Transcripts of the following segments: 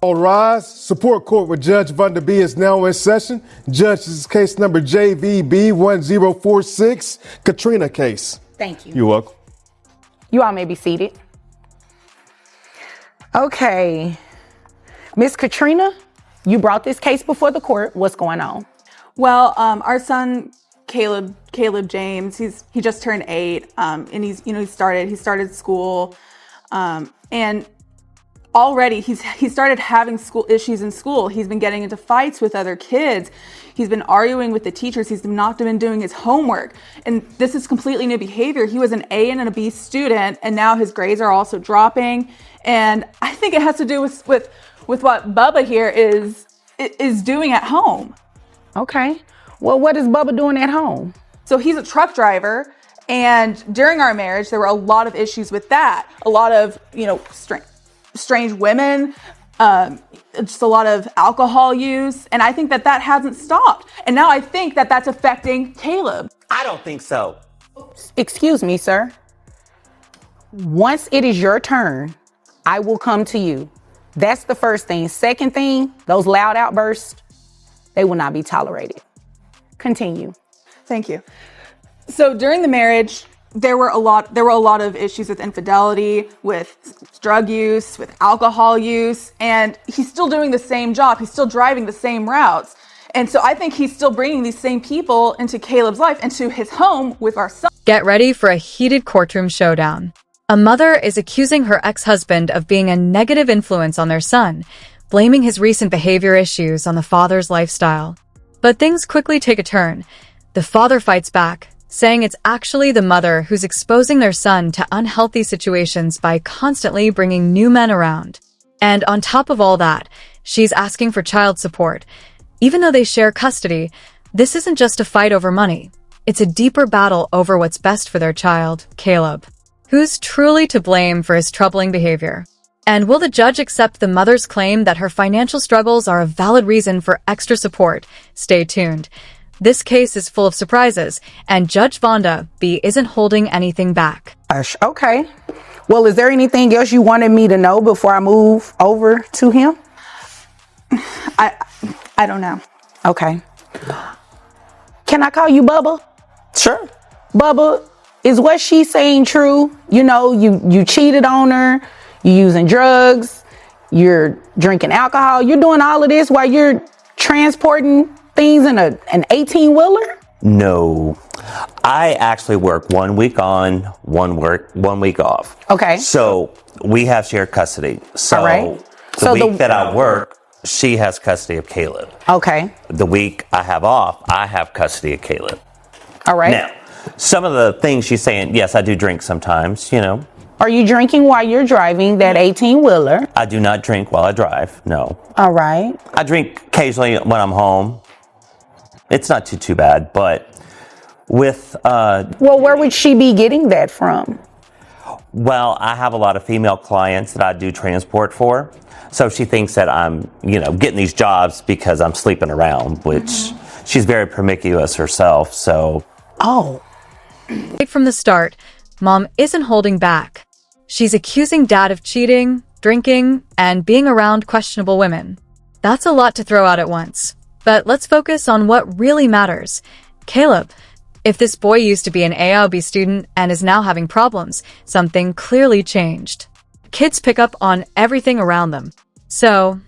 All rise. Support court with Judge Vanda B is now in session. Judge, this is case number JVB 1046, Katrina case. Thank you. You're welcome. You all may be seated. Okay. Miss Katrina, you brought this case before the court. What's going on? Well, our son Caleb James, he just turned 8, and he started school, and already he started having school issues in school. He's been getting into fights with other kids. He's been arguing with the teachers. He's not been doing his homework, and this is completely new behavior. He was an A and a B student, and now his grades are also dropping. And I think it has to do with what Bubba here is doing at home. Okay. Well, what is Bubba doing at home? So he's a truck driver, and during our marriage, there were a lot of issues with that. A lot of, strange women, just a lot of alcohol use. And I think that hasn't stopped. And now I think that that's affecting Caleb. I don't think so. Excuse me, sir. Once it is your turn, I will come to you. That's the first thing. Second thing, those loud outbursts, they will not be tolerated. Continue. Thank you. So during the marriage, there were a lot of issues with infidelity, with drug use, with alcohol use, and he's still doing the same job. He's still driving the same routes. And so I think he's still bringing these same people into Caleb's life, into his home with our son. Get ready for a heated courtroom showdown. A mother is accusing her ex-husband of being a negative influence on their son, blaming his recent behavior issues on the father's lifestyle. But things quickly take a turn. The father fights back, saying it's actually the mother who's exposing their son to unhealthy situations by constantly bringing new men around. And on top of all that, she's asking for child support. Even though they share custody, this isn't just a fight over money. It's a deeper battle over what's best for their child, Caleb. Who's truly to blame for his troubling behavior? And will the judge accept the mother's claim that her financial struggles are a valid reason for extra support? Stay tuned. This case is full of surprises, and Judge Vanda B isn't holding anything back. Okay. Well, is there anything else you wanted me to know before I move over to him? I don't know. Okay. Can I call you Bubba? Sure. Bubba, is what she's saying true? You cheated on her, you're using drugs, you're drinking alcohol, you're doing all of this while you're transporting things in an 18-wheeler? No. I actually work 1 week on, 1 week off. Okay. So we have shared custody. So all right. the week that I work, she has custody of Caleb. Okay. The week I have off, I have custody of Caleb. All right. Now, some of the things she's saying, yes, I do drink sometimes, Are you drinking while you're driving that 18-wheeler? I do not drink while I drive, no. All right. I drink occasionally when I'm home. It's not too bad, but with... Well, where would she be getting that from? Well, I have a lot of female clients that I do transport for. So she thinks that I'm, getting these jobs because I'm sleeping around, which she's very promiscuous herself, so... Oh. Right from the start, Mom isn't holding back. She's accusing Dad of cheating, drinking, and being around questionable women. That's a lot to throw out at once. But let's focus on what really matters. Caleb, if this boy used to be an AIB student and is now having problems, something clearly changed. Kids pick up on everything around them. So,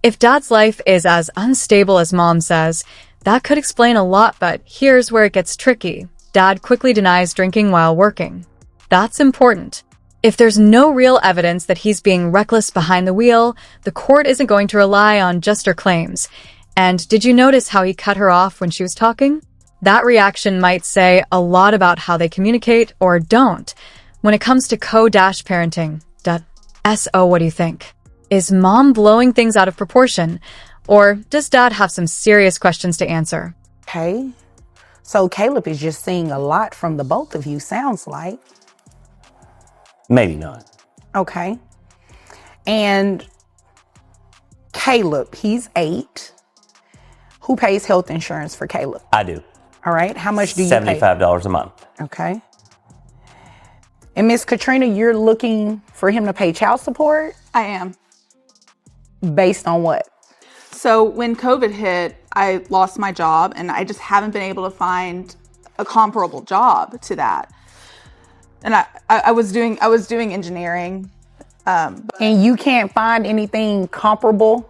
if Dad's life is as unstable as Mom says, that could explain a lot, but here's where it gets tricky. Dad quickly denies drinking while working. That's important. If there's no real evidence that he's being reckless behind the wheel, the court isn't going to rely on just her claims. And did you notice how he cut her off when she was talking? That reaction might say a lot about how they communicate or don't. When it comes to co-parenting, So what do you think? Is Mom blowing things out of proportion? Or does Dad have some serious questions to answer? Okay. So Caleb is just seeing a lot from the both of you, sounds like. Maybe not. Okay. And Caleb, he's 8. Who pays health insurance for Caleb? I do. All right. How much do you pay? $75 a month. Okay. And Miss Katrina, you're looking for him to pay child support? I am. Based on what? So when COVID hit, I lost my job and I just haven't been able to find a comparable job to that. And I was doing engineering. And you can't find anything comparable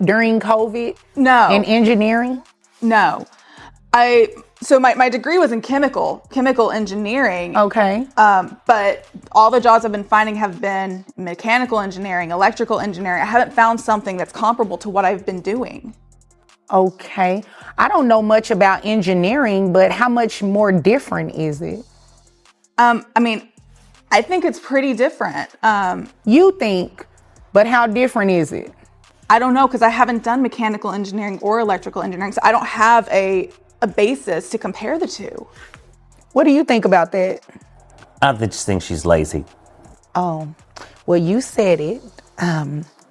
during COVID? No. In engineering? No. So my degree was in chemical engineering. Okay. But all the jobs I've been finding have been mechanical engineering, electrical engineering. I haven't found something that's comparable to what I've been doing. Okay. I don't know much about engineering, but how much more different is it? I mean, I think it's pretty different. You think, but how different is it? I don't know, because I haven't done mechanical engineering or electrical engineering, so I don't have a basis to compare the two. What do you think about that? I just think she's lazy. Oh, well, you said it.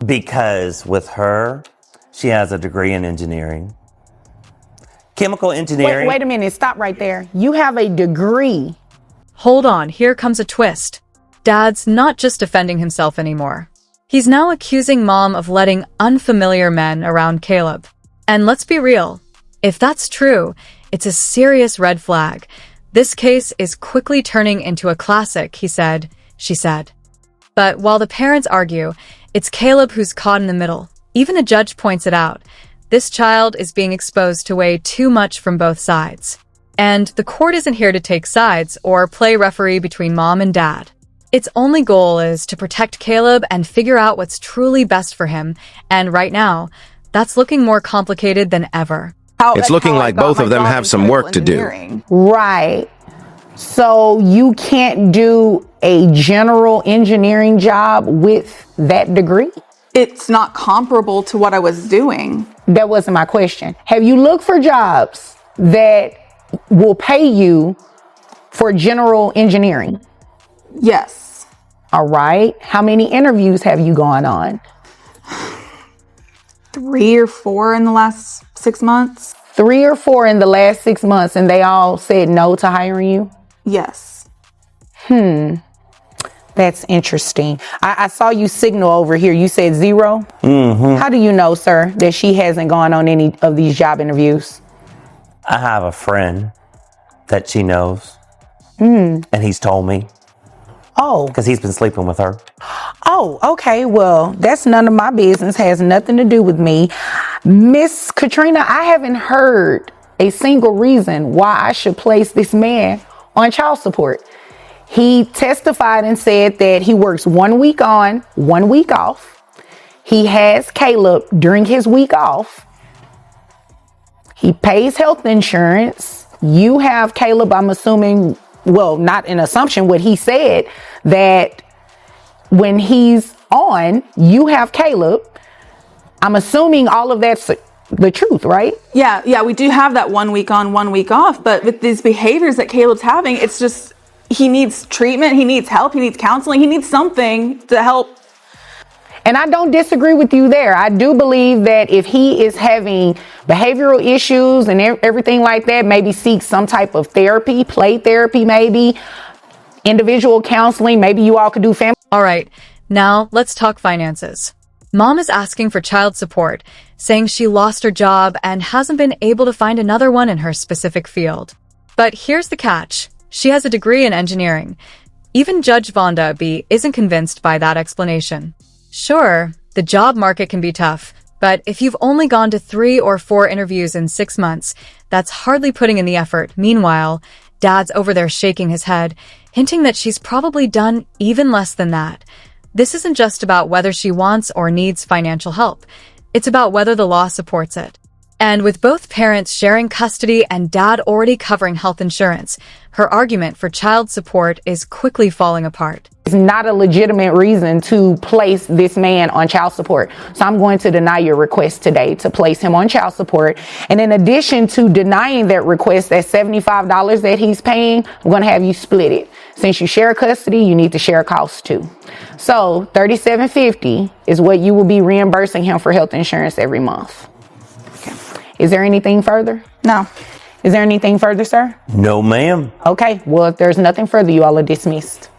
Because with her, she has a degree in engineering. Chemical engineering. Wait a minute. Stop right there. You have a degree. Hold on, here comes a twist. Dad's not just defending himself anymore. He's now accusing Mom of letting unfamiliar men around Caleb. And let's be real, if that's true, it's a serious red flag. This case is quickly turning into a classic, he said, she said. But while the parents argue, it's Caleb who's caught in the middle. Even a judge points it out. This child is being exposed to way too much from both sides. And the court isn't here to take sides or play referee between Mom and Dad. Its only goal is to protect Caleb and figure out what's truly best for him. And right now, that's looking more complicated than ever. It's looking like both of them have some work to do. Right. So you can't do a general engineering job with that degree? It's not comparable to what I was doing. That wasn't my question. Have you looked for jobs that will pay you for general engineering? Yes. All right. How many interviews have you gone on? 3 or 4 in the last 6 months. 3 or 4 in the last 6 months, and they all said no to hiring you? Yes. That's interesting. I saw you signal over here. You said 0? Mm-hmm. How do you know, sir, that she hasn't gone on any of these job interviews? I have a friend that she knows, and he's told me. Oh. Because he's been sleeping with her. Oh, okay. Well, that's none of my business. Has nothing to do with me. Miss Katrina, I haven't heard a single reason why I should place this man on child support. He testified and said that he works 1 week on, 1 week off. He has Caleb during his week off. He pays health insurance. You have Caleb, I'm assuming, well, not an assumption, what he said, that when he's on, you have Caleb. I'm assuming all of that's the truth, right? Yeah, we do have that 1 week on, 1 week off, but with these behaviors that Caleb's having, it's just, he needs treatment, he needs help, he needs counseling, he needs something to help. And I don't disagree with you there. I do believe that if he is having behavioral issues and everything like that, maybe seek some type of therapy, play therapy, maybe individual counseling. Maybe you all could do family. All right, now let's talk finances. Mom is asking for child support, saying she lost her job and hasn't been able to find another one in her specific field. But here's the catch. She has a degree in engineering. Even Judge Vonda B. isn't convinced by that explanation. Sure, the job market can be tough, but if you've only gone to 3 or 4 interviews in 6 months, that's hardly putting in the effort. Meanwhile, Dad's over there shaking his head, hinting that she's probably done even less than that. This isn't just about whether she wants or needs financial help. It's about whether the law supports it. And with both parents sharing custody and Dad already covering health insurance, her argument for child support is quickly falling apart. It's not a legitimate reason to place this man on child support. So I'm going to deny your request today to place him on child support. And in addition to denying that request, that $75 that he's paying, I'm going to have you split it. Since you share custody, you need to share costs too. So $37.50 is what you will be reimbursing him for health insurance every month. Is there anything further? No. Is there anything further, sir? No, ma'am. Okay. Well, if there's nothing further, you all are dismissed.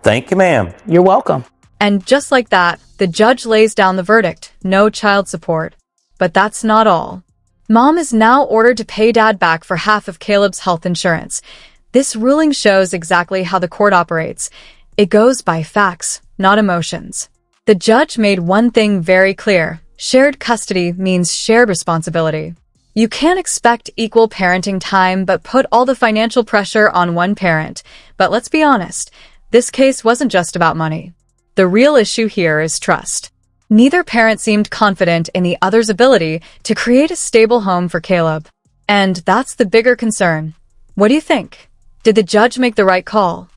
Thank you, ma'am. You're welcome. And just like that, The judge lays down the verdict, no child support. But that's not all. Mom is now ordered to pay Dad back for half of Caleb's health insurance. This ruling shows exactly how the court operates. It goes by facts, not emotions. The judge made one thing very clear. Shared custody means shared responsibility. You can't expect equal parenting time but put all the financial pressure on one parent. But let's be honest, this case wasn't just about money. The real issue here is trust. Neither parent seemed confident in the other's ability to create a stable home for Caleb. And that's the bigger concern. What do you think? Did the judge make the right call?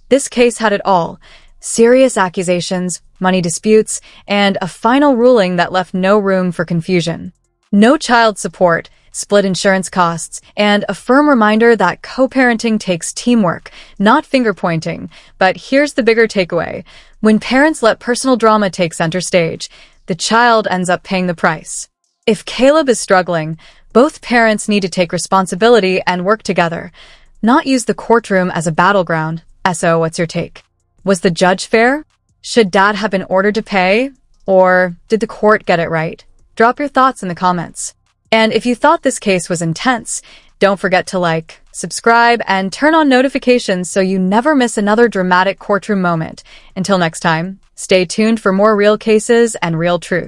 This case had it all. Serious accusations, money disputes, and a final ruling that left no room for confusion. No child support, split insurance costs, and a firm reminder that co-parenting takes teamwork, not finger-pointing. But here's the bigger takeaway. When parents let personal drama take center stage, the child ends up paying the price. If Caleb is struggling, both parents need to take responsibility and work together, not use the courtroom as a battleground. So, what's your take? Was the judge fair? Should Dad have been ordered to pay? Or did the court get it right? Drop your thoughts in the comments. And if you thought this case was intense, don't forget to like, subscribe, and turn on notifications so you never miss another dramatic courtroom moment. Until next time, stay tuned for more real cases and real truth.